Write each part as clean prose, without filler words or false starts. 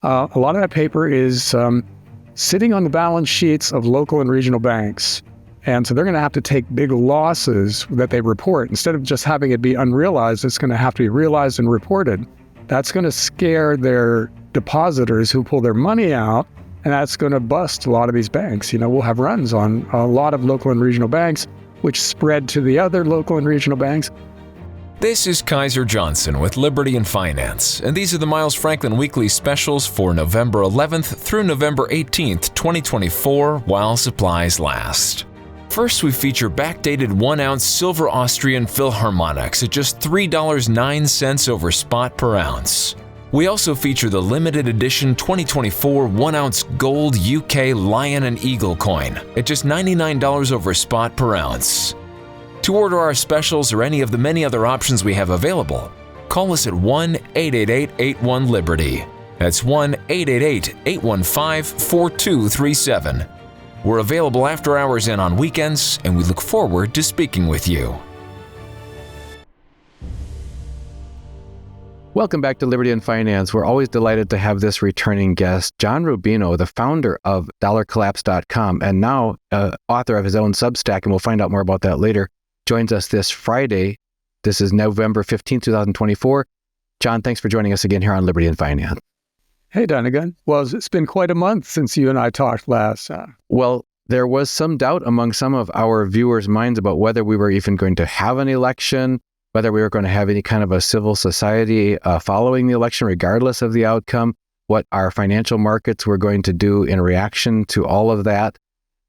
A lot of that paper is sitting on the balance sheets of local and regional banks. And so they're going to have to take big losses that they report. Instead of just having it be unrealized, it's going to have to be realized and reported. That's going to scare their depositors who pull their money out, and that's going to bust a lot of these banks. We'll have runs on a lot of local and regional banks, which spread to the other local and regional banks. This is Kaiser Johnson with Liberty and Finance, and these are the Miles Franklin Weekly Specials for November 11th through November 18th, 2024, while supplies last. First, we feature backdated 1-ounce silver Austrian Philharmonics at just $3.09 over spot per ounce. We also feature the limited edition 2024 1-ounce gold UK Lion and Eagle coin at just $99 over spot per ounce. To order our specials or any of the many other options we have available, call us at 1-888-81-LIBERTY. That's 1-888-815-4237. We're available after hours and on weekends, and we look forward to speaking with you. Welcome back to Liberty and Finance. We're always delighted to have this returning guest, John Rubino, the founder of dollarcollapse.com and now author of his own Substack, and we'll find out more about that later, joins us this Friday. This is November 15th, 2024. John, thanks for joining us again here on Liberty and Finance. Hey, Donegan. Well, it's been quite a month since you and I talked last. Well, there was some doubt among some of our viewers' minds about whether we were even going to have an election, whether we were going to have any kind of a civil society following the election, regardless of the outcome, what our financial markets were going to do in reaction to all of that.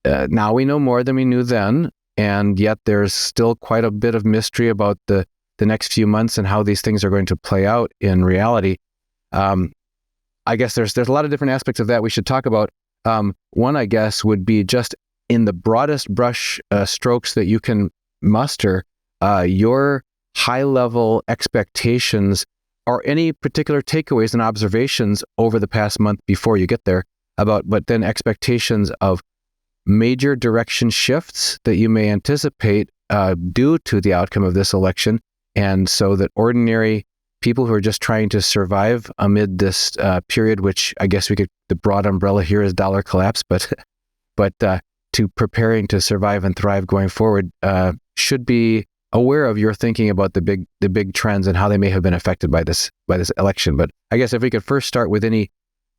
Now we know more than we knew then, and yet there's still quite a bit of mystery about the next few months and how these things are going to play out in reality. I guess there's a lot of different aspects of that we should talk about. One, I guess, would be just in the broadest brush strokes that you can muster, your high-level expectations or any particular takeaways and observations over the past month before you get there but then expectations of major direction shifts that you may anticipate due to the outcome of this election, and so that ordinary people who are just trying to survive amid this period, which I guess the broad umbrella here is dollar collapse, but to preparing to survive and thrive going forward, should be aware of your thinking about the big trends and how they may have been affected by this election. But I guess if we could first start with any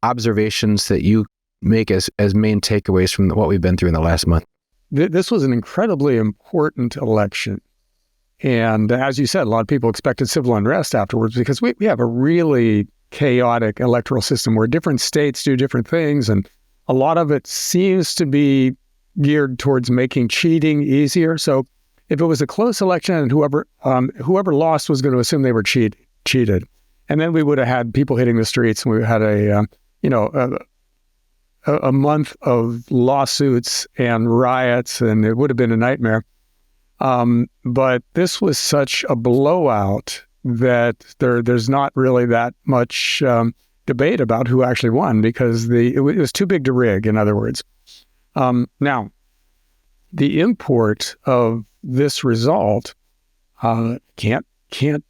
observations that you make as main takeaways from what we've been through in the last month. This was an incredibly important election. And as you said, a lot of people expected civil unrest afterwards because we have a really chaotic electoral system where different states do different things. And a lot of it seems to be geared towards making cheating easier. So if it was a close election and whoever lost was going to assume they were cheated. And then we would have had people hitting the streets, and we had a month of lawsuits and riots, and it would have been a nightmare. But this was such a blowout that there's not really that much debate about who actually won because it was too big to rig, in other words. Now, the import of this result can't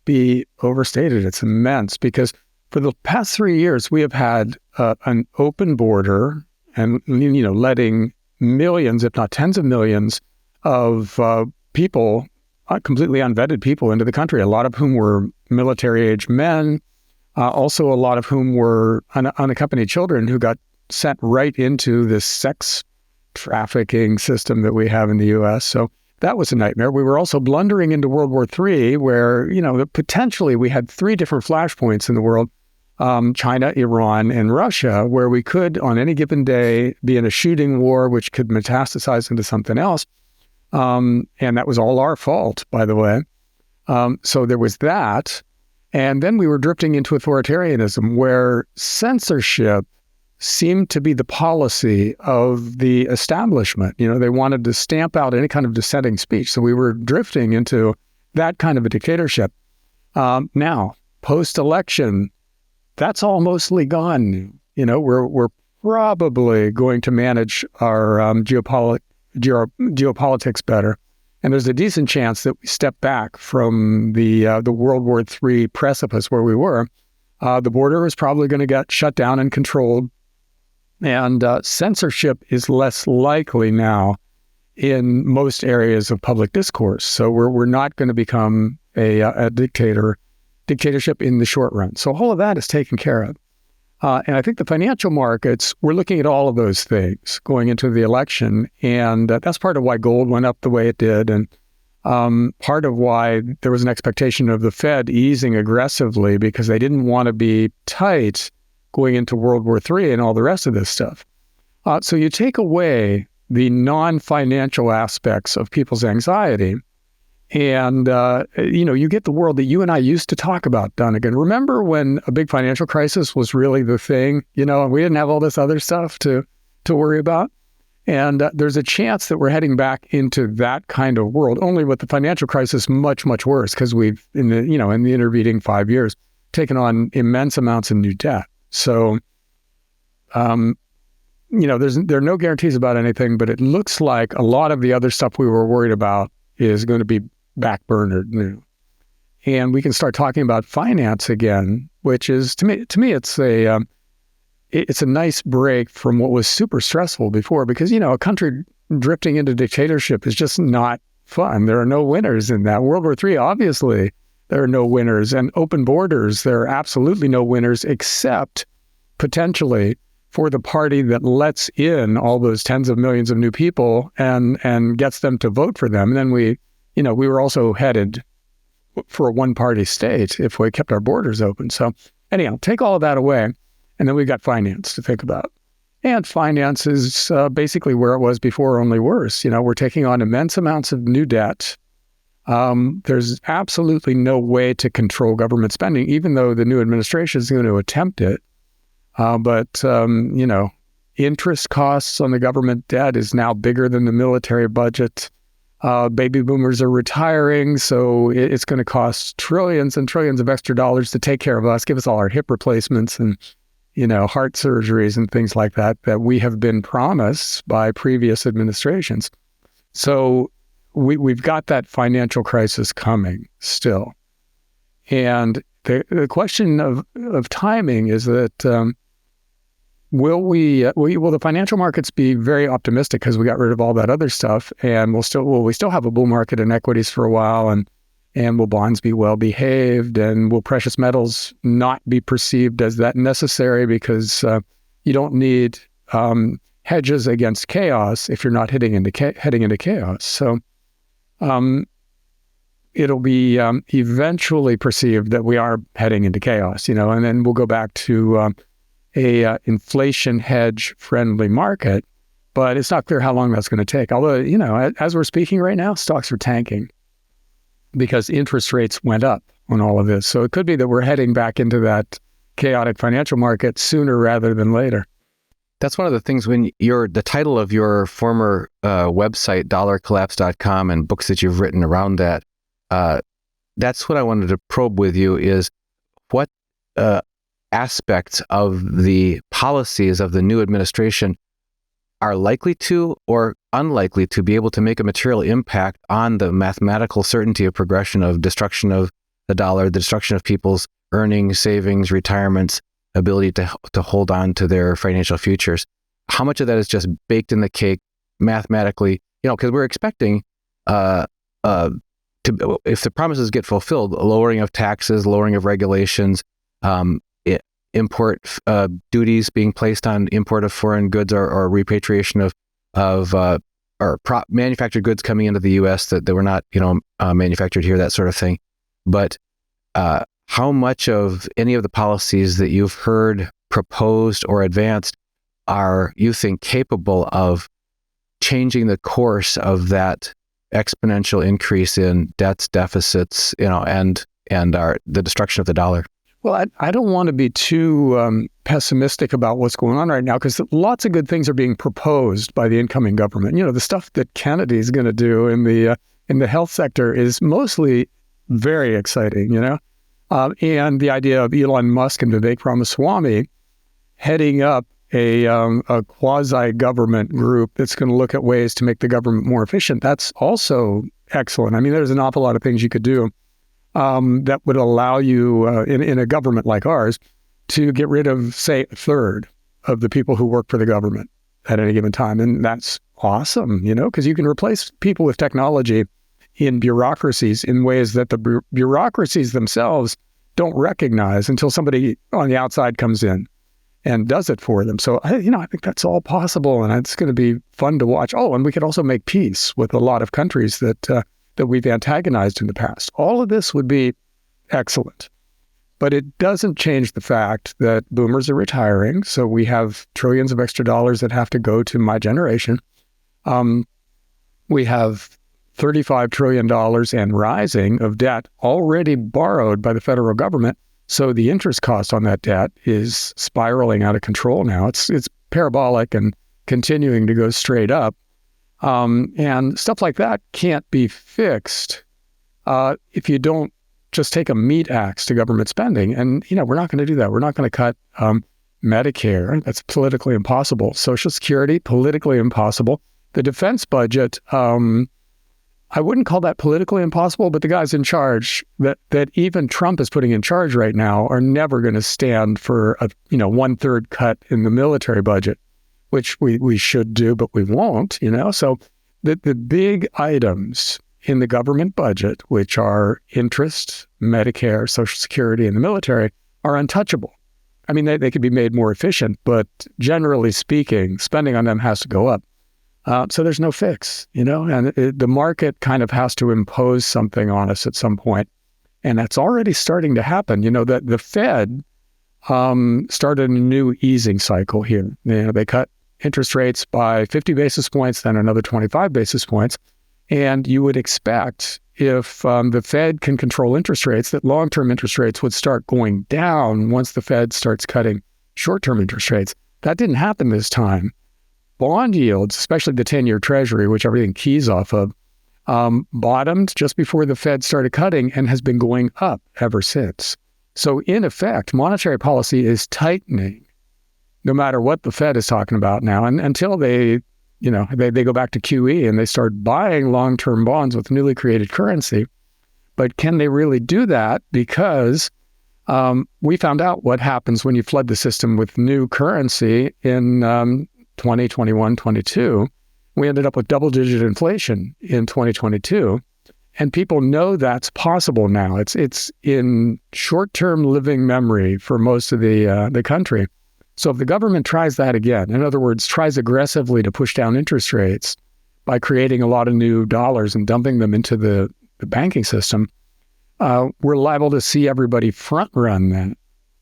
be overstated. It's immense because for the past 3 years, we have had an open border and letting millions, if not tens of millions, of people, completely unvetted people into the country, a lot of whom were military-age men, also a lot of whom were unaccompanied children who got sent right into this sex trafficking system that we have in the U.S. So that was a nightmare. We were also blundering into World War III, where, potentially we had 3 different flashpoints in the world, China, Iran, and Russia, where we could, on any given day, be in a shooting war, which could metastasize into something else. And that was all our fault, by the way. So there was that. And then we were drifting into authoritarianism, where censorship seemed to be the policy of the establishment. They wanted to stamp out any kind of dissenting speech. So we were drifting into that kind of a dictatorship. Now, post-election, that's all mostly gone. We're probably going to manage our geopolitics better. And there's a decent chance that we step back from the World War III precipice where we were. The border is probably going to get shut down and controlled. And censorship is less likely now in most areas of public discourse. So we're not going to become a dictatorship in the short run. So all of that is taken care of. And I think the financial markets, we're looking at all of those things going into the election. And that's part of why gold went up the way it did. And part of why there was an expectation of the Fed easing aggressively because they didn't want to be tight going into World War III and all the rest of this stuff. So you take away the non-financial aspects of people's anxiety, and you get the world that you and I used to talk about, Donegan. Remember when a big financial crisis was really the thing, and we didn't have all this other stuff to worry about? And there's a chance that we're heading back into that kind of world, only with the financial crisis much, much worse, because we've, in the intervening 5 years, taken on immense amounts of new debt. So, there are no guarantees about anything, but it looks like a lot of the other stuff we were worried about is going to be backburnered new. And we can start talking about finance again, which is, to me, it's a nice break from what was super stressful before, because, a country drifting into dictatorship is just not fun. There are no winners in that. World War III, obviously, there are no winners. And open borders, there are absolutely no winners, except potentially for the party that lets in all those tens of millions of new people and gets them to vote for them. And then we were also headed for a one-party state if we kept our borders open. So anyhow, take all of that away, and then we've got finance to think about. And finance is basically where it was before, only worse. We're taking on immense amounts of new debt. There's absolutely no way to control government spending, even though the new administration is going to attempt it. But interest costs on the government debt is now bigger than the military budget. Baby boomers are retiring, so it's going to cost trillions and trillions of extra dollars to take care of us, give us all our hip replacements and, heart surgeries and things like that we have been promised by previous administrations. So we've got that financial crisis coming still. And the question of timing is that will the financial markets be very optimistic because we got rid of all that other stuff, and will we still have a bull market in equities for a while, and will bonds be well behaved, and will precious metals not be perceived as that necessary because you don't need hedges against chaos if you're not heading into chaos. So it'll be eventually perceived that we are heading into chaos, and then we'll go back to a inflation hedge friendly market, but it's not clear how long that's going to take. Although, as we're speaking right now, stocks are tanking because interest rates went up on all of this. So it could be that we're heading back into that chaotic financial market sooner rather than later. That's one of the things when the title of your former website, dollarcollapse.com, and books that you've written around that, that's what I wanted to probe with you is what aspects of the policies of the new administration are likely to or unlikely to be able to make a material impact on the mathematical certainty of progression of destruction of the dollar, the destruction of people's earnings, savings, retirements, ability to hold on to their financial futures. How much of that is just baked in the cake mathematically? Because we're expecting if the promises get fulfilled, lowering of taxes, lowering of regulations, import duties being placed on import of foreign goods or repatriation of manufactured goods coming into the U.S. that were not manufactured here, that sort of thing. But how much of any of the policies that you've heard proposed or advanced are you think capable of changing the course of that exponential increase in debts, deficits, and the destruction of the dollar? Well, I don't want to be too pessimistic about what's going on right now, because lots of good things are being proposed by the incoming government. The stuff that Kennedy's going to do in the health sector is mostly very exciting, and the idea of Elon Musk and Vivek Ramaswamy heading up a quasi-government group that's going to look at ways to make the government more efficient, that's also excellent. I mean, there's an awful lot of things you could do. that would allow you in a government like ours to get rid of, say, a third of the people who work for the government at any given time. And that's awesome, because you can replace people with technology in bureaucracies in ways that the bureaucracies themselves don't recognize until somebody on the outside comes in and does it for them. So, I think that's all possible, and it's going to be fun to watch. Oh, and we could also make peace with a lot of countries that we've antagonized in the past. All of this would be excellent. But it doesn't change the fact that boomers are retiring, so we have trillions of extra dollars that have to go to my generation. We have $35 trillion and rising of debt already borrowed by the federal government. So the interest cost on that debt is spiraling out of control now. It's parabolic and continuing to go straight up. And stuff like that can't be fixed if you don't just take a meat axe to government spending. And, we're not going to do that. We're not going to cut Medicare. That's politically impossible. Social Security, politically impossible. The defense budget, I wouldn't call that politically impossible, but the guys in charge that even Trump is putting in charge right now are never going to stand for a 1/3 cut in the military budget, which we should do, but we won't. So the big items in the government budget, which are interest, Medicare, Social Security, and the military, are untouchable. I mean, they could be made more efficient, but generally speaking, spending on them has to go up. So there's no fix, and the market kind of has to impose something on us at some point. And that's already starting to happen. That the Fed started a new easing cycle here. They cut interest rates by 50 basis points, then another 25 basis points. And you would expect if the Fed can control interest rates, that long-term interest rates would start going down once the Fed starts cutting short-term interest rates. That didn't happen this time. Bond yields, especially the 10-year Treasury, which everything keys off of, bottomed just before the Fed started cutting and has been going up ever since. So in effect, monetary policy is tightening no matter what the Fed is talking about now. And until they go back to QE and they start buying long-term bonds with newly created currency. But can they really do that? Because we found out what happens when you flood the system with new currency in 2021, 22. We ended up with double-digit inflation in 2022. And people know that's possible now. It's in short-term living memory for most of the country. So if the government tries that again, in other words, tries aggressively to push down interest rates by creating a lot of new dollars and dumping them into the banking system, we're liable to see everybody front-run that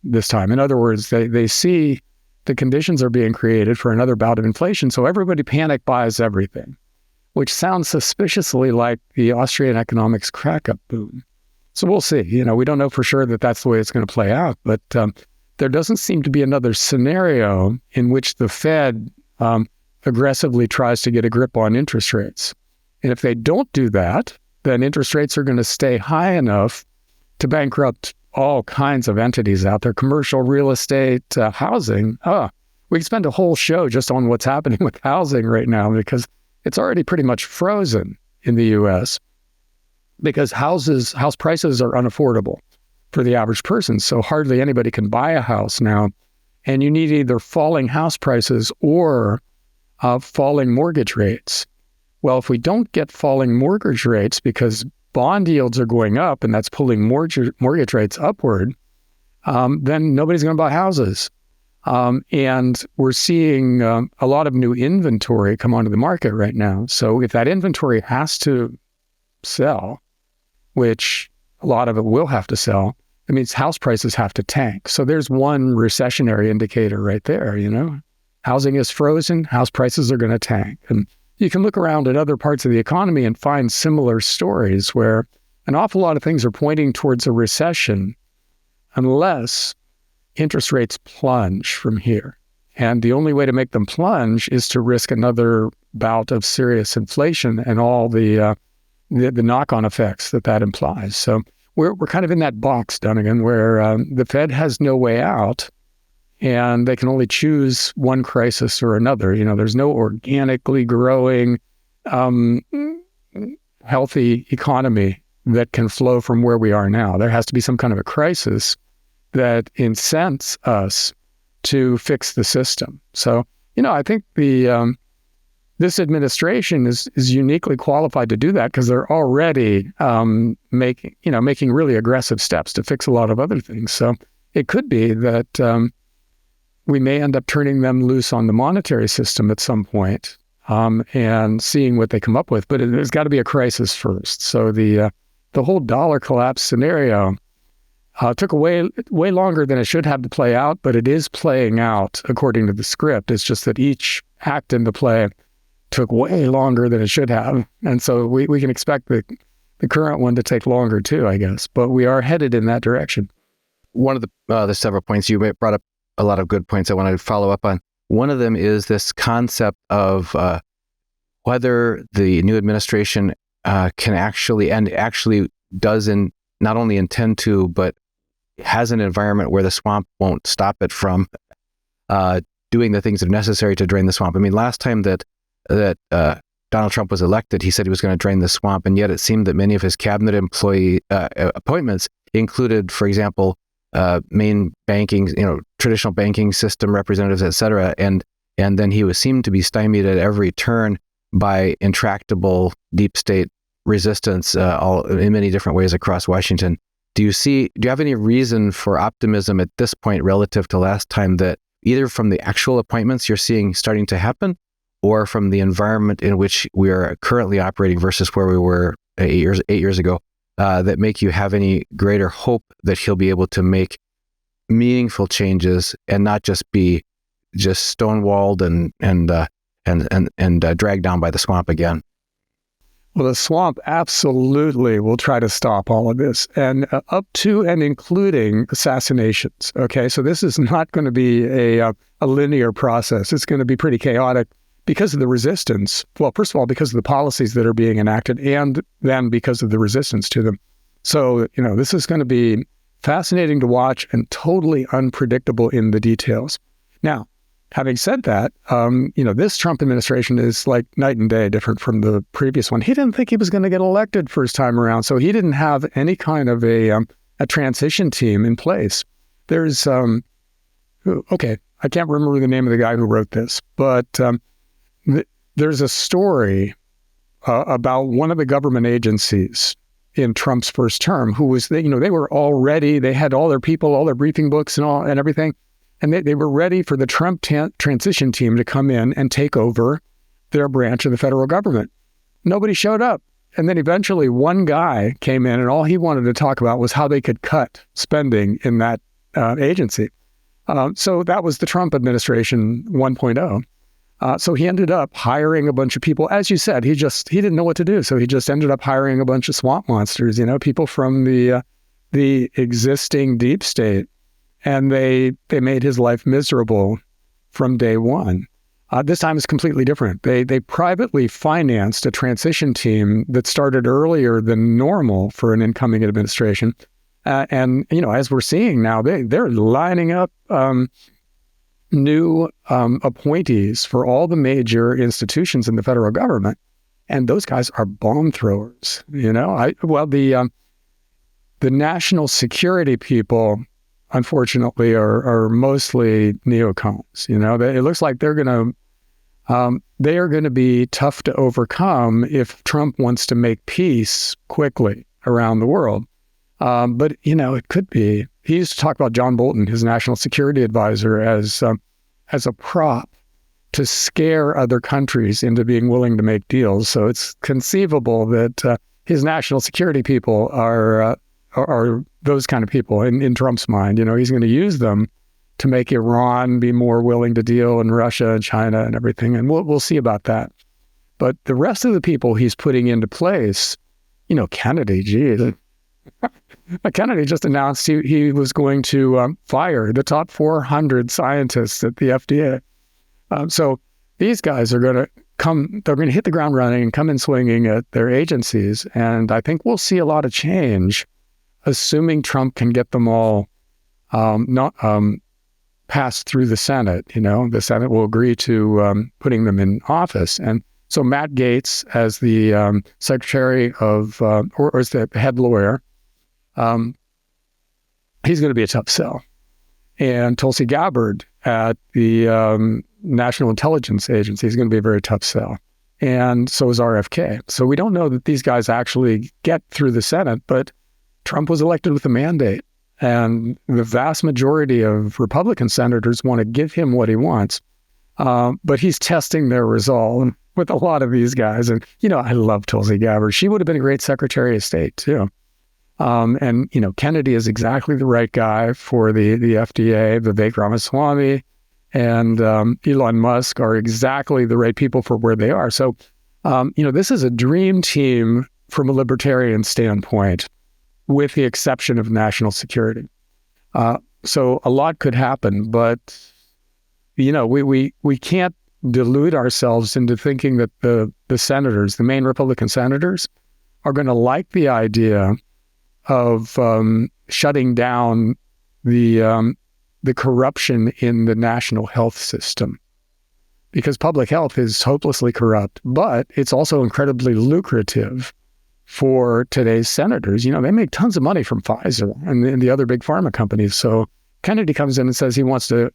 this time. In other words, they see the conditions are being created for another bout of inflation, so everybody panic buys everything, which sounds suspiciously like the Austrian economics crack-up boom. So we'll see. We don't know for sure that that's the way it's going to play out, but there doesn't seem to be another scenario in which the Fed aggressively tries to get a grip on interest rates. And if they don't do that, then interest rates are going to stay high enough to bankrupt all kinds of entities out there, commercial real estate, housing. We could spend a whole show just on what's happening with housing right now because it's already pretty much frozen in the U.S. because house prices are unaffordable for the average person. So hardly anybody can buy a house now. And you need either falling house prices or falling mortgage rates. Well, if we don't get falling mortgage rates because bond yields are going up and that's pulling mortgage rates upward, then nobody's going to buy houses. And we're seeing a lot of new inventory come onto the market right now. So if that inventory has to sell, which a lot of it will have to sell, it means house prices have to tank. So there's one recessionary indicator right there, Housing is frozen, house prices are going to tank. And you can look around at other parts of the economy and find similar stories where an awful lot of things are pointing towards a recession unless interest rates plunge from here. And the only way to make them plunge is to risk another bout of serious inflation and all the knock-on effects that implies. So we're kind of in that box, Dunnigan, where the Fed has no way out and they can only choose one crisis or another. There's no organically growing, healthy economy that can flow from where we are now. There has to be some kind of a crisis that incents us to fix the system. So, I think this administration is uniquely qualified to do that because they're already making really aggressive steps to fix a lot of other things. So it could be that we may end up turning them loose on the monetary system at some point and seeing what they come up with. But there's got to be a crisis first. So the whole dollar collapse scenario took way longer than it should have to play out, but it is playing out according to the script. It's just that each act in the play took way longer than it should have. And so we can expect the current one to take longer too, I guess. But we are headed in that direction. One of the several points you brought up, a lot of good points I wanted to follow up on. One of them is this concept of whether the new administration can actually doesn't not only intend to, but has an environment where the swamp won't stop it from doing the things that are necessary to drain the swamp. I mean, last time that Donald Trump was elected, he said he was going to drain the swamp, and yet it seemed that many of his cabinet employee appointments included, for example, main banking, traditional banking system representatives, et cetera, and then he seemed to be stymied at every turn by intractable deep state resistance, all in many different ways across Washington. Do you have any reason for optimism at this point relative to last time, that either from the actual appointments you're seeing starting to happen, or from the environment in which we are currently operating versus where we were 8 years ago, that make you have any greater hope that he'll be able to make meaningful changes and not just be stonewalled and dragged down by the swamp again? Well, the swamp absolutely will try to stop all of this, and up to and including assassinations. Okay, so this is not going to be a linear process. It's going to be pretty chaotic because of the resistance. Well, first of all, because of the policies that are being enacted, and then because of the resistance to them. So, this is going to be fascinating to watch and totally unpredictable in the details. Now, having said that, this Trump administration is like night and day different from the previous one. He didn't think he was going to get elected first time around, so he didn't have any kind of a transition team in place. There's, I can't remember the name of the guy who wrote this, but there's a story about one of the government agencies in Trump's first term who was, they were all ready. They had all their people, all their briefing books and everything. And they were ready for the Trump transition team to come in and take over their branch of the federal government. Nobody showed up. And then eventually one guy came in, and all he wanted to talk about was how they could cut spending in that agency. So that was the Trump administration 1.0. So he ended up hiring a bunch of people. As you said, he didn't know what to do. So he just ended up hiring a bunch of swamp monsters, people from the existing deep state. And they made his life miserable from day one. This time is completely different. They privately financed a transition team that started earlier than normal for an incoming administration. And as we're seeing now, they're lining up new appointees for all the major institutions in the federal government. And those guys are bomb throwers. The national security people, unfortunately, are mostly neocons. It looks like they are going to be tough to overcome if Trump wants to make peace quickly around the world. But it could be. He used to talk about John Bolton, his national security advisor, as a prop to scare other countries into being willing to make deals. So it's conceivable that his national security people are those kind of people in Trump's mind. He's going to use them to make Iran be more willing to deal, and Russia and China and everything. And we'll see about that. But the rest of the people he's putting into place, Kennedy, Kennedy just announced he was going to fire the top 400 scientists at the FDA. So these guys are going to they're going to hit the ground running and come in swinging at their agencies. And I think we'll see a lot of change, assuming Trump can get them all passed through the Senate. The Senate will agree to putting them in office. And So Matt Gaetz, as the secretary of, or as the head lawyer, he's going to be a tough sell. And Tulsi Gabbard at the National Intelligence Agency is going to be a very tough sell. And so is RFK. So we don't know that these guys actually get through the Senate, but Trump was elected with a mandate. And the vast majority of Republican senators want to give him what he wants. But he's testing their resolve with a lot of these guys. And, I love Tulsi Gabbard. She would have been a great Secretary of State, too. And Kennedy is exactly the right guy for the FDA. Vivek Ramaswamy and Elon Musk are exactly the right people for where they are. So, this is a dream team from a libertarian standpoint, with the exception of national security. So a lot could happen, but we can't delude ourselves into thinking that the senators, the main Republican senators, are going to like the idea of shutting down the corruption in the national health system, because public health is hopelessly corrupt, but it's also incredibly lucrative for today's senators. They make tons of money from Pfizer and the other big pharma companies. So Kennedy comes in and says he wants to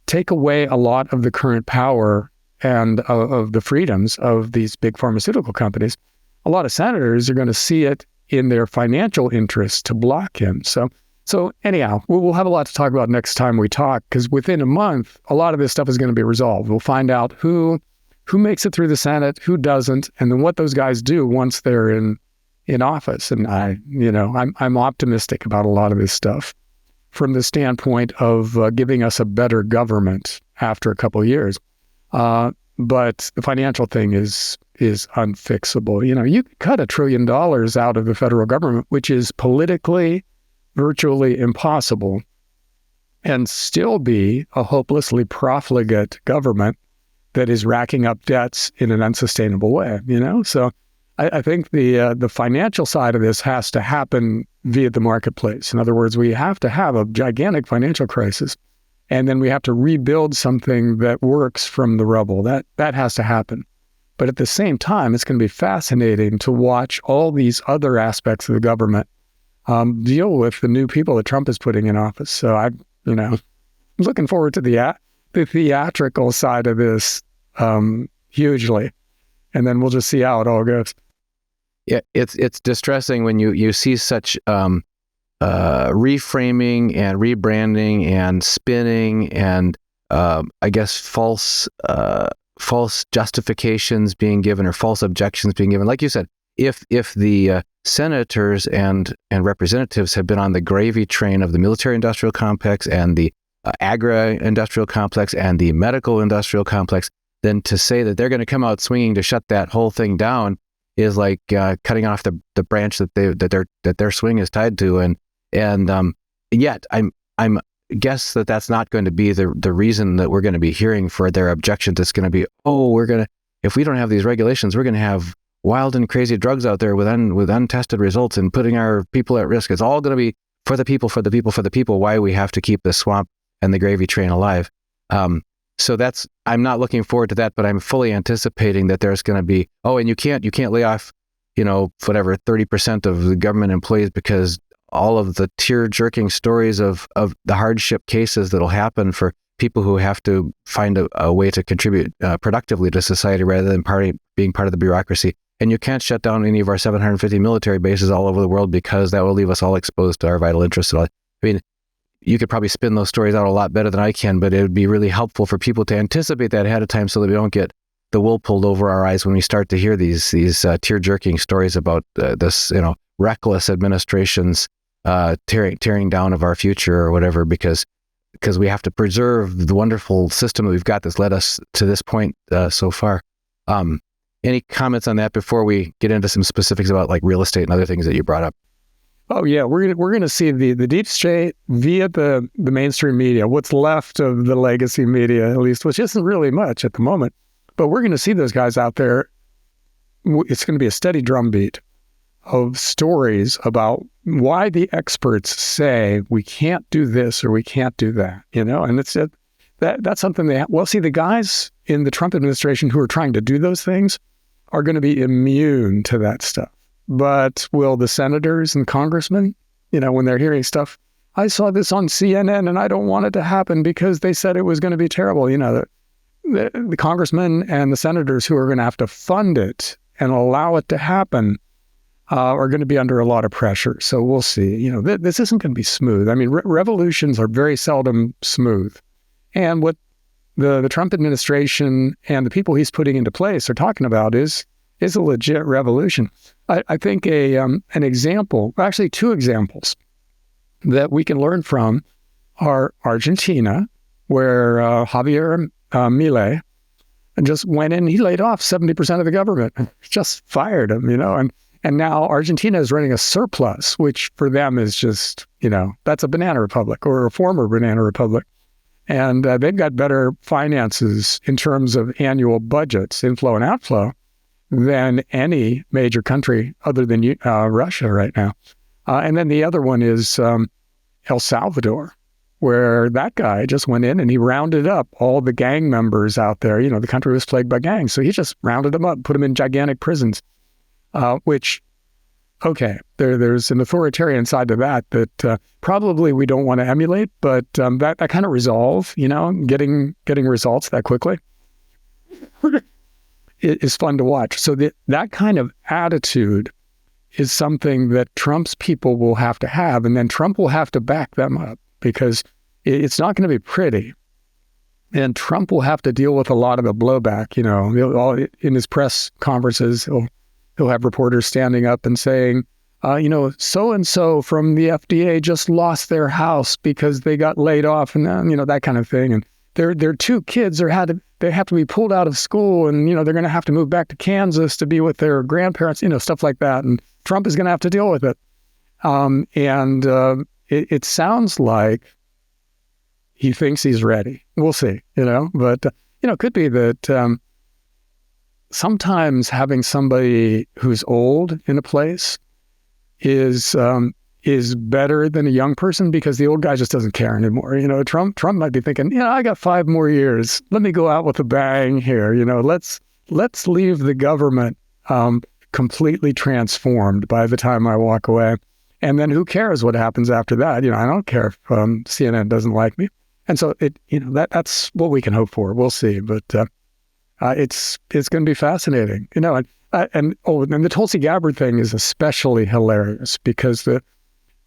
take away a lot of the current power and of the freedoms of these big pharmaceutical companies. A lot of senators are going to see it in their financial interest to block him. So anyhow, we'll have a lot to talk about next time we talk, because within a month, a lot of this stuff is going to be resolved. We'll find out who makes it through the Senate, who doesn't, and then what those guys do once they're in office. And I'm optimistic about a lot of this stuff from the standpoint of giving us a better government after a couple of years. But the financial thing is unfixable. You cut $1 trillion out of the federal government, which is politically virtually impossible, and still be a hopelessly profligate government that is racking up debts in an unsustainable way. So I think the financial side of this has to happen via the marketplace. In other words, we have to have a gigantic financial crisis, and then we have to rebuild something that works from the rubble. That has to happen. But at the same time, it's going to be fascinating to watch all these other aspects of the government deal with the new people that Trump is putting in office. So I'm looking forward to the theatrical side of this hugely, and then we'll just see how it all goes. Yeah, it's distressing when you see such reframing and rebranding and spinning and I guess false justifications being given, or false objections being given. Like you said, if the senators and representatives have been on the gravy train of the military-industrial complex and the agri-industrial complex and the medical-industrial complex, then to say that they're going to come out swinging to shut that whole thing down is like cutting off the branch that their swing is tied to, and yet I'm guess that's not going to be the reason that we're going to be hearing for their objections. It's going to be, if we don't have these regulations, we're going to have wild and crazy drugs out there with untested results and putting our people at risk. It's all going to be for the people. Why we have to keep the swamp and the gravy train alive. So I'm not looking forward to that, but I'm fully anticipating that there's going to be, and you can't lay off, 30% of the government employees, because all of the tear-jerking stories of the hardship cases that'll happen for people who have to find a way to contribute productively to society rather than being part of the bureaucracy. And you can't shut down any of our 750 military bases all over the world, because that will leave us all exposed to our vital interests. I mean, you could probably spin those stories out a lot better than I can, but it would be really helpful for people to anticipate that ahead of time so that we don't get the wool pulled over our eyes when we start to hear these tear-jerking stories about this, reckless administration's tearing down of our future or whatever, because we have to preserve the wonderful system that we've got that's led us to this point so far. Any comments on that before we get into some specifics about like real estate and other things that you brought up? Oh yeah, we're gonna see the deep state via the mainstream media, what's left of the legacy media, at least, which isn't really much at the moment. But we're gonna see those guys out there. It's gonna be a steady drumbeat of stories about why the experts say we can't do this or we can't do that, and it's that's something see, the guys in the Trump administration who are trying to do those things are going to be immune to that stuff. But will the senators and congressmen, when they're hearing stuff, I saw this on CNN and I don't want it to happen because they said it was going to be terrible. The congressmen and the senators who are going to have to fund it and allow it to happen are going to be under a lot of pressure. So we'll see. This isn't going to be smooth. I mean, revolutions are very seldom smooth. And what the Trump administration and the people he's putting into place are talking about is a legit revolution. I think an example, actually two examples that we can learn from are Argentina, where Javier Milei just went in, he laid off 70% of the government, just fired him, and now Argentina is running a surplus, which for them is just, that's a banana republic or a former banana republic. And they've got better finances in terms of annual budgets, inflow and outflow, than any major country other than Russia right now. And then the other one is El Salvador, where that guy just went in and he rounded up all the gang members out there. The country was plagued by gangs. So he just rounded them up, put them in gigantic prisons, which, okay, there's an authoritarian side to that probably we don't want to emulate, but that kind of resolve, getting results that quickly is fun to watch. So that kind of attitude is something that Trump's people will have to have, and then Trump will have to back them up because it's not going to be pretty. And Trump will have to deal with a lot of the blowback, in his press conferences, he'll have reporters standing up and saying, so-and-so from the FDA just lost their house because they got laid off and, that kind of thing. And their two kids they have to be pulled out of school and, they're going to have to move back to Kansas to be with their grandparents, stuff like that. And Trump is going to have to deal with it. It sounds like he thinks he's ready. We'll see, but, it could be that sometimes having somebody who's old in a place is better than a young person because the old guy just doesn't care anymore. Trump might be thinking, I got 5 more years. Let me go out with a bang here. Let's leave the government completely transformed by the time I walk away. And then who cares what happens after that? I don't care if CNN doesn't like me. And so that's what we can hope for. We'll see. But it's going to be fascinating, and the Tulsi Gabbard thing is especially hilarious because the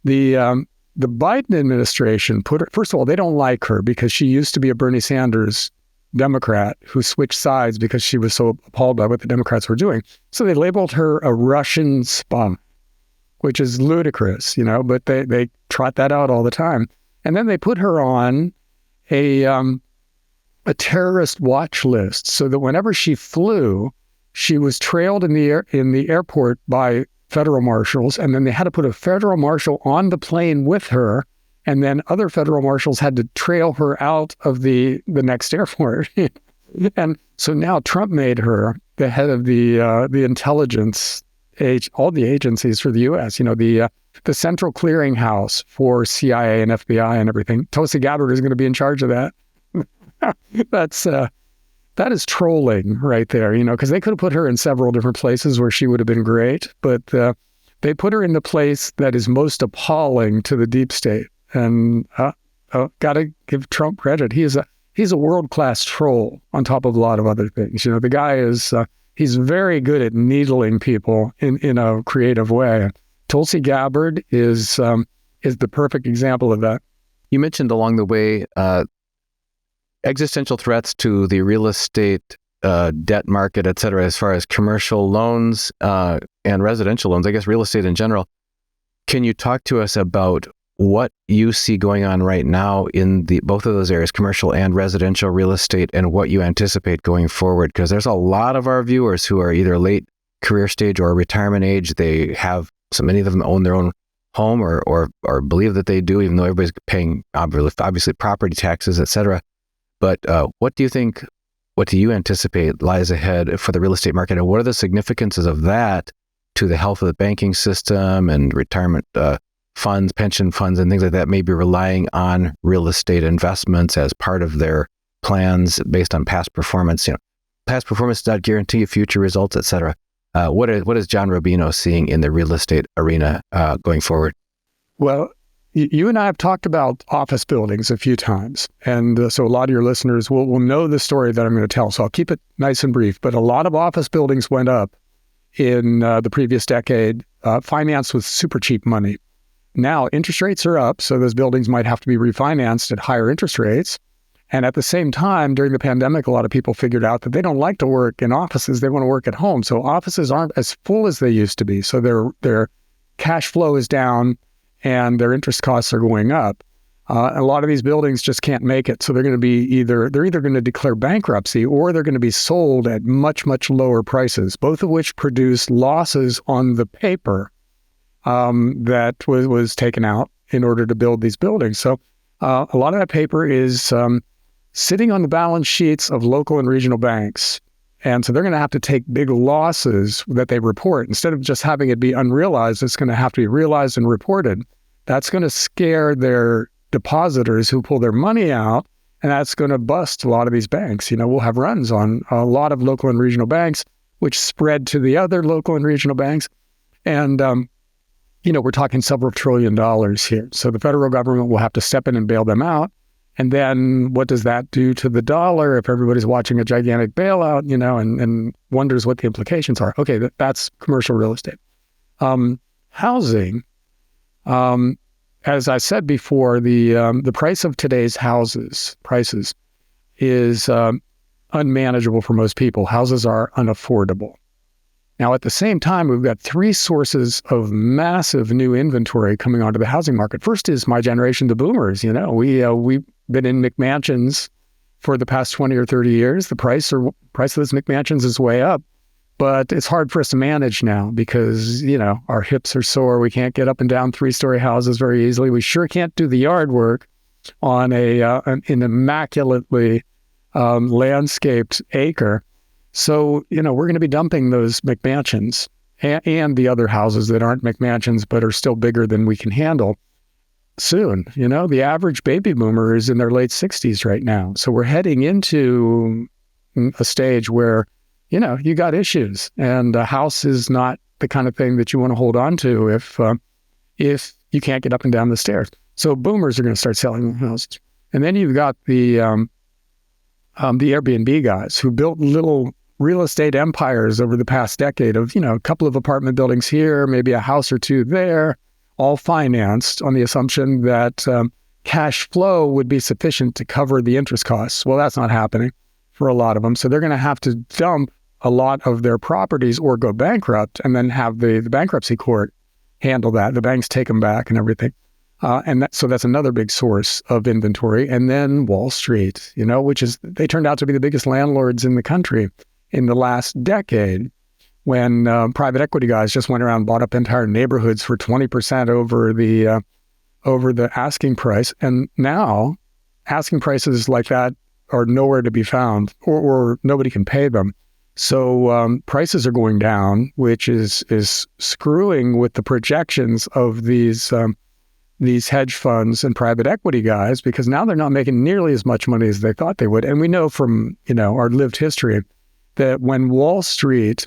Biden administration put her, first of all, they don't like her because she used to be a Bernie Sanders Democrat who switched sides because she was so appalled by what the Democrats were doing. So they labeled her a Russian spy, which is ludicrous, but they trot that out all the time. And then they put her on a terrorist watch list so that whenever she flew, she was trailed in the airport by federal marshals, and then they had to put a federal marshal on the plane with her, and then other federal marshals had to trail her out of the next airport. And so now Trump made her the head of the intelligence all the agencies for the U.S. The Central Clearinghouse for CIA and FBI and everything. Tulsi Gabbard is going to be in charge of that. That is trolling right there, because they could have put her in several different places where she would have been great, but they put her in the place that is most appalling to the deep state. And got to give Trump credit. He's a world-class troll on top of a lot of other things. The guy is he's very good at needling people in a creative way. Tulsi Gabbard is the perfect example of that. You mentioned along the way existential threats to the real estate debt market, et cetera, as far as commercial loans and residential loans, I guess real estate in general. Can you talk to us about what you see going on right now in both of those areas, commercial and residential real estate, and what you anticipate going forward? Because there's a lot of our viewers who are either late career stage or retirement age. They have, so many of them own their own home or believe that they do, even though everybody's paying obviously property taxes, et cetera. But what do you anticipate lies ahead for the real estate market, and what are the significances of that to the health of the banking system and retirement funds, pension funds, and things like that may be relying on real estate investments as part of their plans based on past performance. Past performance does not guarantee future results, et cetera. What is John Rubino seeing in the real estate arena going forward? Well, you and I have talked about office buildings a few times, and so a lot of your listeners will know the story that I'm going to tell, so I'll keep it nice and brief. But a lot of office buildings went up in the previous decade, financed with super cheap money. Now, interest rates are up, so those buildings might have to be refinanced at higher interest rates. And at the same time, during the pandemic, a lot of people figured out that they don't like to work in offices. They want to work at home. So offices aren't as full as they used to be. So their cash flow is down and their interest costs are going up. A lot of these buildings just can't make it. So they're going to be either going to declare bankruptcy or they're going to be sold at much, much lower prices, both of which produce losses on the paper that was taken out in order to build these buildings. So a lot of that paper is sitting on the balance sheets of local and regional banks. And so they're going to have to take big losses that they report. Instead of just having it be unrealized, it's going to have to be realized and reported. That's going to scare their depositors who pull their money out, and that's going to bust a lot of these banks. We'll have runs on a lot of local and regional banks, which spread to the other local and regional banks. And, we're talking several $1 trillion here. So the federal government will have to step in and bail them out. And then what does that do to the dollar if everybody's watching a gigantic bailout, and wonders what the implications are? Okay, that's commercial real estate. Housing, as I said before, the price of today's prices is unmanageable for most people. Houses are unaffordable. Now, at the same time, we've got three sources of massive new inventory coming onto the housing market. First is my generation, the boomers. We've been in McMansions for the past 20 or 30 years. The price of those McMansions is way up, but it's hard for us to manage now because, our hips are sore. We can't get up and down 3-story houses very easily. We sure can't do the yard work on an immaculately landscaped acre. So, we're going to be dumping those McMansions and the other houses that aren't McMansions but are still bigger than we can handle soon. The average baby boomer is in their late 60s right now. So we're heading into a stage where, you got issues, and a house is not the kind of thing that you want to hold on to if you can't get up and down the stairs. So boomers are going to start selling houses. And then you've got the Airbnb guys who built little real estate empires over the past decade of, a couple of apartment buildings here, maybe a house or two there, all financed on the assumption that cash flow would be sufficient to cover the interest costs. Well, that's not happening for a lot of them. So they're going to have to dump a lot of their properties or go bankrupt and then have the bankruptcy court handle that. The banks take them back and everything. So that's another big source of inventory. And then Wall Street, they turned out to be the biggest landlords in the country in the last decade when private equity guys just went around and bought up entire neighborhoods for 20% over the asking price. And now asking prices like that are nowhere to be found or nobody can pay them. So prices are going down, which is screwing with the projections of these hedge funds and private equity guys, because now they're not making nearly as much money as they thought they would. And we know from, our lived history that when Wall Street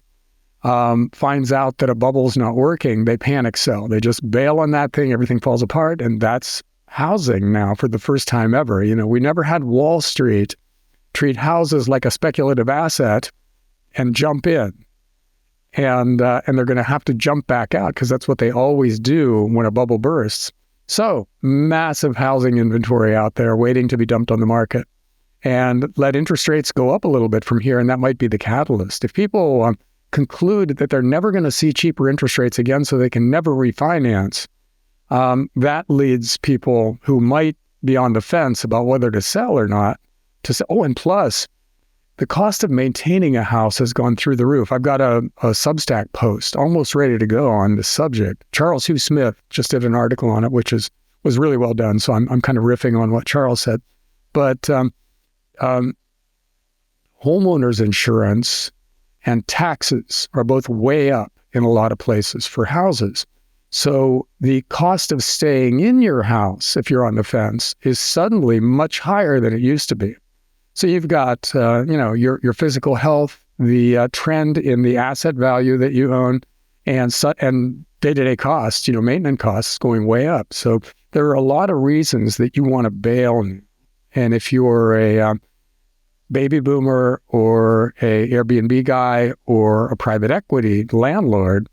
finds out that a bubble's not working, they panic sell. They just bail on that thing, everything falls apart. And that's housing now for the first time ever. We never had Wall Street treat houses like a speculative asset and jump in. And they're going to have to jump back out because that's what they always do when a bubble bursts. So massive housing inventory out there waiting to be dumped on the market, and let interest rates go up a little bit from here. And that might be the catalyst. If people conclude that they're never going to see cheaper interest rates again, so they can never refinance, that leads people who might be on the fence about whether to sell or not to say, and plus the cost of maintaining a house has gone through the roof. I've got a Substack post almost ready to go on this subject. Charles Hugh Smith just did an article on it, which was really well done. So I'm kind of riffing on what Charles said. But homeowners insurance and taxes are both way up in a lot of places for houses. So the cost of staying in your house, if you're on the fence, is suddenly much higher than it used to be. So you've got, your physical health, the trend in the asset value that you own, and day-to-day costs, maintenance costs going way up. So there are a lot of reasons that you want to bail. And if you're a baby boomer or a Airbnb guy or a private equity landlord,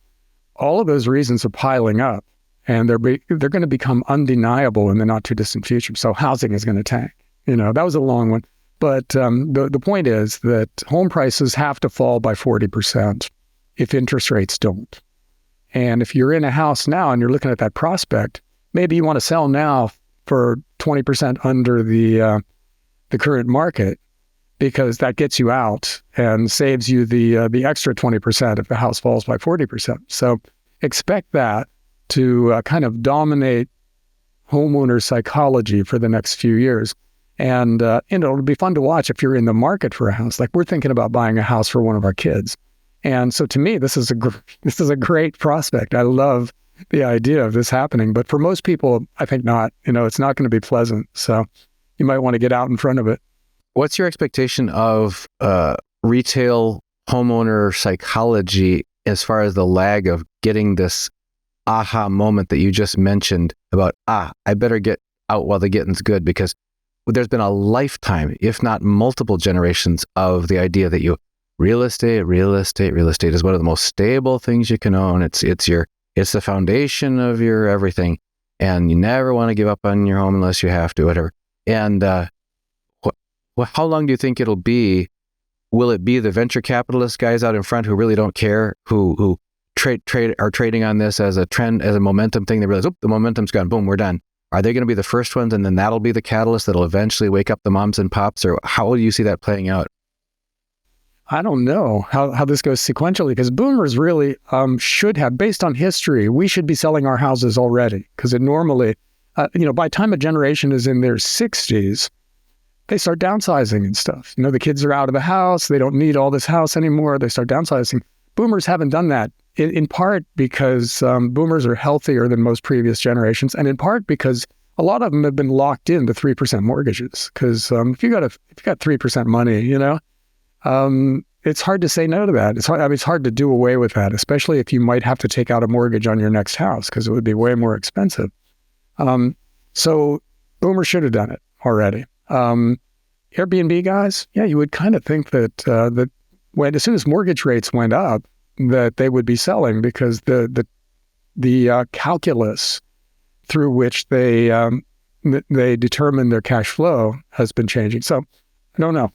all of those reasons are piling up, and they're going to become undeniable in the not too distant future. So housing is going to tank. That was a long one. But the point is that home prices have to fall by 40% if interest rates don't. And if you're in a house now and you're looking at that prospect, maybe you want to sell now for 20% under the current market, because that gets you out and saves you the extra 20% if the house falls by 40%. So expect that to kind of dominate homeowner psychology for the next few years. And it'll be fun to watch if you're in the market for a house. Like, we're thinking about buying a house for one of our kids. And so to me, this is a great prospect. I love the idea of this happening. But for most people, I think not. It's not going to be pleasant. So you might want to get out in front of it. What's your expectation of retail homeowner psychology as far as the lag of getting this aha moment that you just mentioned about, I better get out while the getting's good? Because there's been a lifetime, if not multiple generations, of the idea that real estate is one of the most stable things you can own. It's the foundation of your everything, and you never want to give up on your home unless you have to, whatever. And how long do you think it'll be? Will it be the venture capitalist guys out in front who really don't care, who are trading on this as a trend, as a momentum thing? They realize, the momentum's gone, boom, we're done. Are they going to be the first ones, and then that'll be the catalyst that'll eventually wake up the moms and pops? Or how do you see that playing out? I don't know how this goes sequentially, because boomers really should have, based on history, we should be selling our houses already, because it normally, by the time a generation is in their 60s, they start downsizing and stuff. The kids are out of the house. They don't need all this house anymore. They start downsizing. Boomers haven't done that, in part because boomers are healthier than most previous generations, and in part because a lot of them have been locked into 3% mortgages. Because if you got 3% money, it's hard to say no to that. It's hard to do away with that, especially if you might have to take out a mortgage on your next house, because it would be way more expensive. So boomers should have done it already. Airbnb guys, you would kind of think that as soon as mortgage rates went up, that they would be selling, because the calculus through which they determine their cash flow has been changing. So I don't know.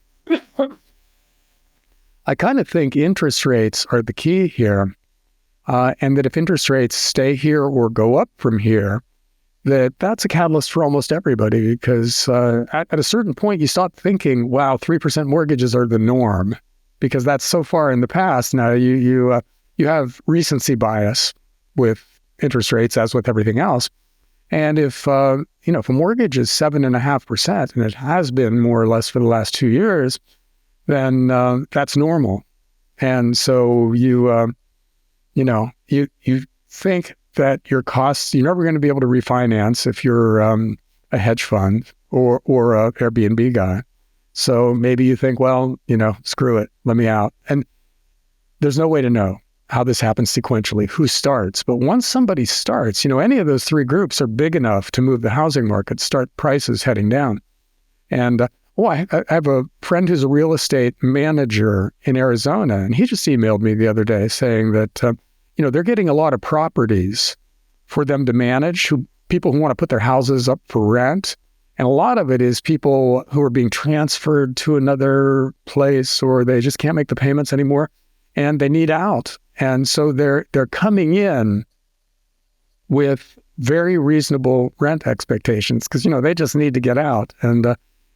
I kind of think interest rates are the key here, and that if interest rates stay here or go up from here, that's a catalyst for almost everybody, because at a certain point you stop thinking, wow, 3% mortgages are the norm, because that's so far in the past. Now you have recency bias with interest rates, as with everything else. And if a mortgage is 7.5%, and it has been more or less for the last 2 years, then that's normal. And so you think that your costs, you're never going to be able to refinance if you're a hedge fund or a Airbnb guy. So maybe you think, well, screw it, let me out. And there's no way to know how this happens sequentially, who starts. But once somebody starts, any of those three groups are big enough to move the housing market, start prices heading down. And I have a friend who's a real estate manager in Arizona, and he just emailed me the other day saying that, they're getting a lot of properties for them to manage, people who want to put their houses up for rent. And a lot of it is people who are being transferred to another place, or they just can't make the payments anymore and they need out. And so they're coming in with very reasonable rent expectations, because, they just need to get out. And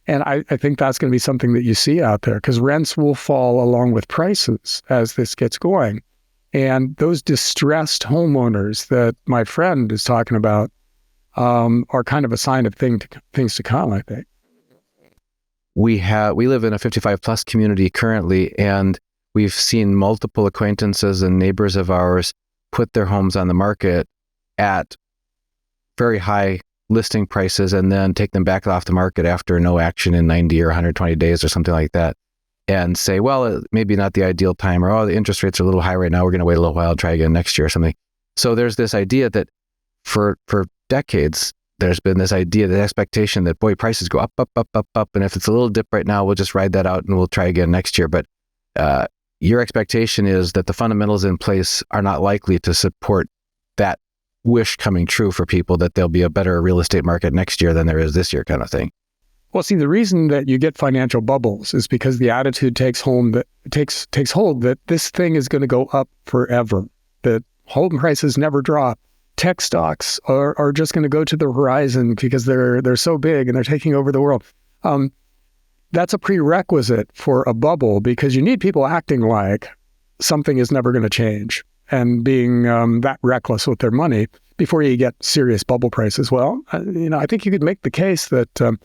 I think that's going to be something that you see out there, because rents will fall along with prices as this gets going. And those distressed homeowners that my friend is talking about are kind of a sign of things to come, I think. We live in a 55 plus community currently, and we've seen multiple acquaintances and neighbors of ours put their homes on the market at very high listing prices and then take them back off the market after no action in 90 or 120 days or something like that, and say, well, maybe not the ideal time, or, oh, the interest rates are a little high right now, we're going to wait a little while, try again next year or something. So there's this idea that for decades, there's been this idea, the expectation that, boy, prices go up, up, up, up, up, and if it's a little dip right now, we'll just ride that out and we'll try again next year. But your expectation is that the fundamentals in place are not likely to support that wish coming true for people, that there'll be a better real estate market next year than there is this year, kind of thing. Well, see, the reason that you get financial bubbles is because the attitude takes hold that this thing is going to go up forever, that home prices never drop. Tech stocks are just going to go to the horizon because they're so big and they're taking over the world. That's a prerequisite for a bubble, because you need people acting like something is never going to change and being that reckless with their money before you get serious bubble prices. Well, I think you could make the case that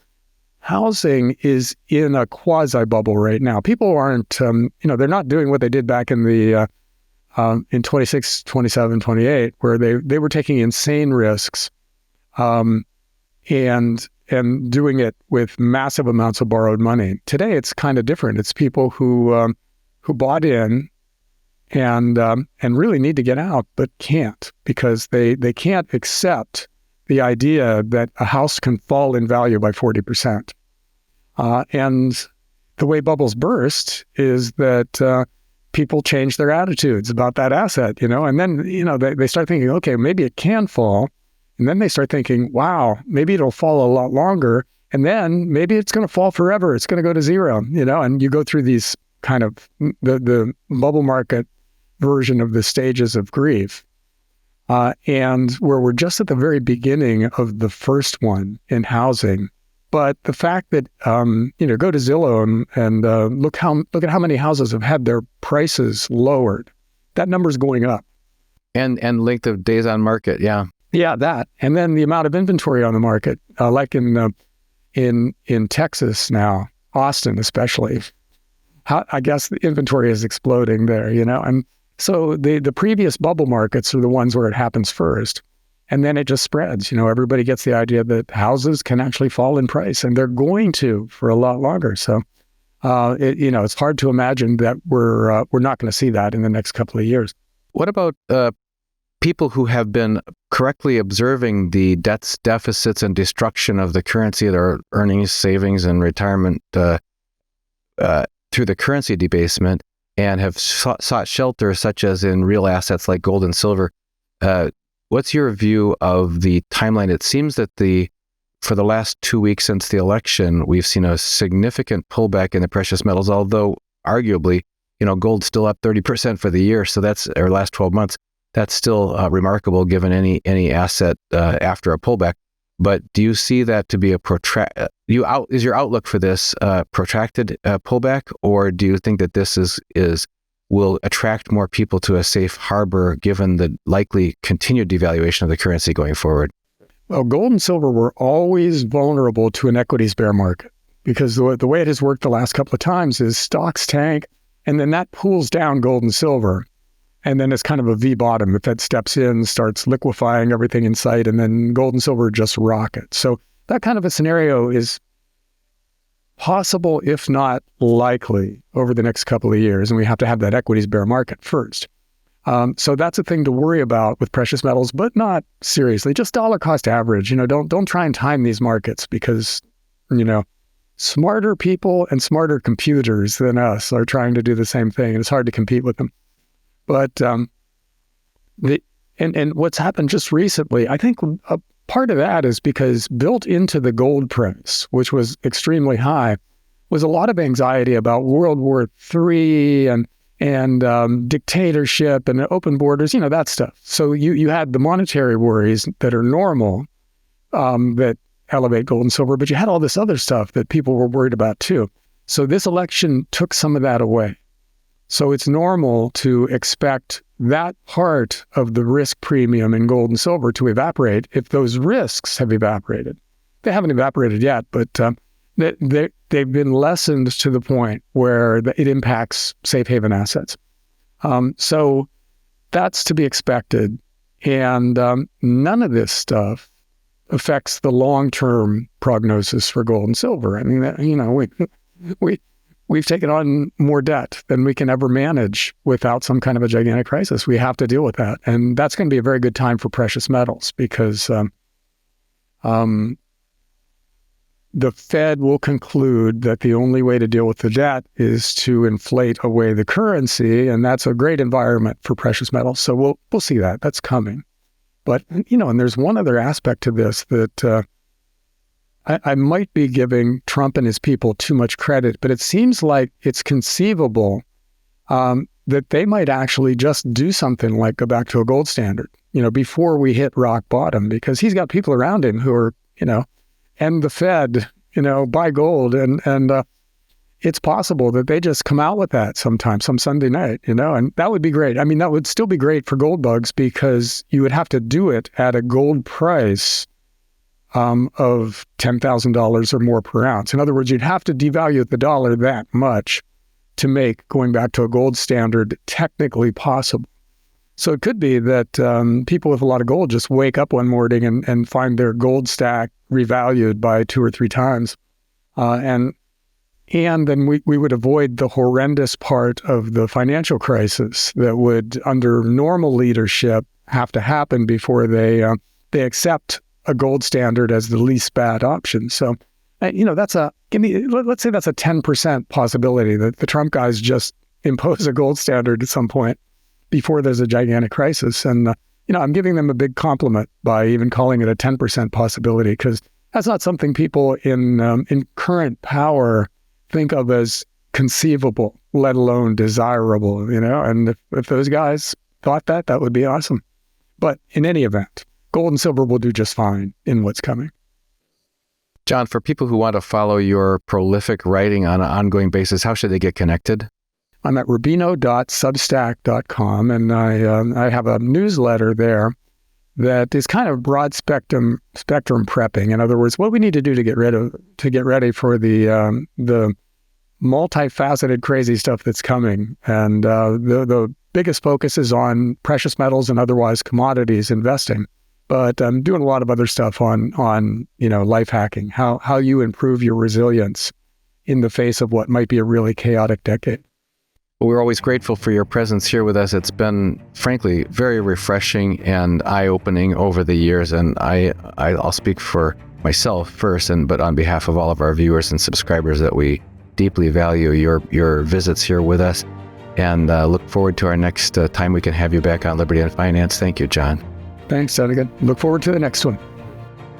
housing is in a quasi-bubble right now. People aren't, they're not doing what they did back in the in 26, 27, 28, where they were taking insane risks and doing it with massive amounts of borrowed money. Today, it's kind of different. It's people who bought in and really need to get out, but can't, because they can't accept the idea that a house can fall in value by 40%. And the way bubbles burst is that people change their attitudes about that asset, and then, they start thinking, okay, maybe it can fall. And then they start thinking, wow, maybe it'll fall a lot longer. And then maybe it's going to fall forever. It's going to go to zero, and you go through these kind of the bubble market version of the stages of grief. And where we're just at the very beginning of the first one in housing. But the fact that, go to Zillow and look at how many houses have had their prices lowered. That number's going up. And length of days on market, yeah. Yeah, that. And then the amount of inventory on the market, like in Texas now, Austin especially. I guess the inventory is exploding there, And so the previous bubble markets are the ones where it happens first. And then it just spreads. Everybody gets the idea that houses can actually fall in price, and they're going to for a lot longer. So, it's hard to imagine that we're not going to see that in the next couple of years. What about people who have been correctly observing the debts, deficits, and destruction of the currency, their earnings, savings, and retirement through the currency debasement, and have sought shelter, such as in real assets like gold and silver? What's your view of the timeline? It seems that for the last 2 weeks since the election, we've seen a significant pullback in the precious metals, although arguably, gold's still up 30% for the year. So that's, or last 12 months, that's still remarkable given any asset after a pullback. But do you see that to be a is your outlook for this protracted pullback, or do you think that this will attract more people to a safe harbor given the likely continued devaluation of the currency going forward? Well, gold and silver were always vulnerable to an equities bear market, because the way it has worked the last couple of times is stocks tank, and then that pulls down gold and silver. And then it's kind of a V bottom. The Fed steps in, starts liquefying everything in sight, and then gold and silver just rocket. So that kind of a scenario is possible, if not likely, over the next couple of years. And we have to have that equities bear market first. So that's a thing to worry about with precious metals, but not seriously. Just dollar cost average. Don't try and time these markets, because, smarter people and smarter computers than us are trying to do the same thing, and it's hard to compete with them. But and what's happened just recently, I think a part of that is because built into the gold price, which was extremely high, was a lot of anxiety about World War III and dictatorship and open borders, that stuff. So you had the monetary worries that are normal that elevate gold and silver, but you had all this other stuff that people were worried about too. So this election took some of that away. So it's normal to expect that part of the risk premium in gold and silver to evaporate if those risks have evaporated. They haven't evaporated yet, but they've been lessened to the point where it impacts safe haven assets. So that's to be expected. And none of this stuff affects the long-term prognosis for gold and silver. I mean, we've taken on more debt than we can ever manage without some kind of a gigantic crisis. We have to deal with that. And that's going to be a very good time for precious metals because the Fed will conclude that the only way to deal with the debt is to inflate away the currency, and that's a great environment for precious metals. So we'll see that. That's coming. But, and there's one other aspect to this that I might be giving Trump and his people too much credit, but it seems like it's conceivable that they might actually just do something like go back to a gold standard, before we hit rock bottom, because he's got people around him who are, and the Fed, buy gold. And it's possible that they just come out with that sometime, some Sunday night, and that would be great. I mean, that would still be great for gold bugs because you would have to do it at a gold price of $10,000 or more per ounce. In other words, you'd have to devalue the dollar that much to make going back to a gold standard technically possible. So it could be that people with a lot of gold just wake up one morning and find their gold stack revalued by 2 or 3 times. And then we would avoid the horrendous part of the financial crisis that would, under normal leadership, have to happen before they accept a gold standard as the least bad option. So, let's say that's a 10% possibility that the Trump guys just impose a gold standard at some point before there's a gigantic crisis. And, I'm giving them a big compliment by even calling it a 10% possibility, because that's not something people in current power think of as conceivable, let alone desirable, and if those guys thought that would be awesome. But in any event, gold and silver will do just fine in what's coming. John, for people who want to follow your prolific writing on an ongoing basis, how should they get connected? I'm at rubino.substack.com, and I have a newsletter there that is kind of broad spectrum prepping. In other words, what we need to do to get ready for the multifaceted crazy stuff that's coming. And the biggest focus is on precious metals and otherwise commodities investing. But I'm doing a lot of other stuff on life hacking, how you improve your resilience in the face of what might be a really chaotic decade. Well, we're always grateful for your presence here with us. It's been, frankly, very refreshing and eye-opening over the years. And I'll speak for myself first, but on behalf of all of our viewers and subscribers, that we deeply value your visits here with us, and look forward to our next time we can have you back on Liberty and Finance. Thank you, John. Thanks, Donegan. Look forward to the next one.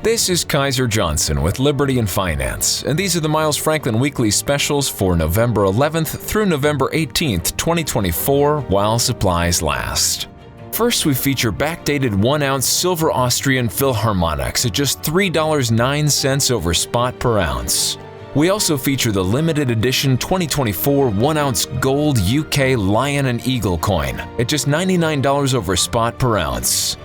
This is Kaiser Johnson with Liberty and Finance, and these are the Miles Franklin Weekly Specials for November 11th through November 18th, 2024, while supplies last. First, we feature backdated 1-ounce silver Austrian Philharmonics at just $3.09 over spot per ounce. We also feature the limited edition 2024 1-ounce gold UK Lion and Eagle coin at just $99 over spot per ounce.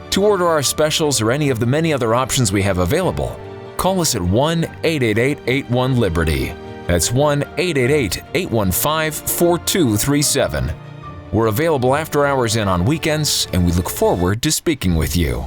To order our specials or any of the many other options we have available, call us at 1-888-81-LIBERTY. That's 1-888-815-4237. We're available after hours and on weekends, and we look forward to speaking with you.